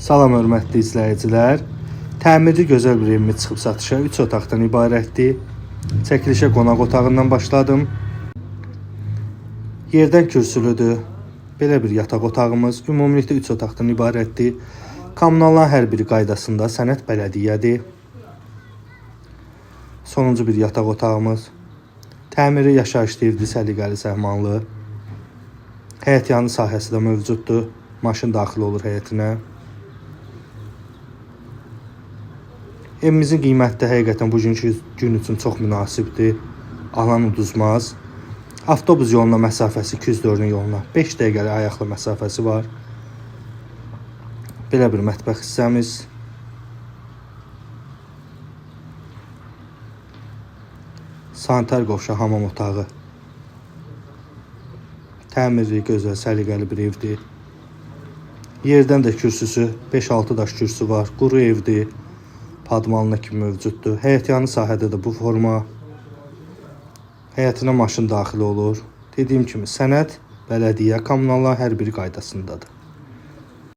Salam hörmətli izləyicilər. Təmirli gözəl bir evimiz çıxıb satışa 3 otaqdan ibarətdir. Çəkilişə qonaq otağından başladım. Yerdən kürsülüdür. Belə bir yataq otağımız ümumilikdə 3 otaqdan ibarətdir. Kommunalların hər biri qaydasında sənəd bələdiyyədir. Sonuncu bir yataq otağımız. Təmiri yaşayışlı evdir, səliqəli, səhmanlı. Həyət yanı sahəsi də mövcuddur. Maşın daxil olur həyətinə. Evimizin qiyməti də həqiqətən bugünkü gün üçün çox münasibdir. Alan uduzmaz. Avtobus yoluna məsafəsi 204-ün yoluna 5 dəqiqəlik ayaqlı məsafəsi var. Belə bir mətbəx hissəmiz. Sanitar qovşaq, hamam otağı. Təmirli, gözəl, səliqəli bir evdir. Yerdən də kürsüsü 5-6 daş kürsü var. Quru evdir. Padmalına kimi mövcuddur. Həyət yanı sahədə də bu forma. Həyətinə maşın daxil olur. Dediyim kimi sənəd, bələdiyyə, kommunallar hər biri qaydasındadır.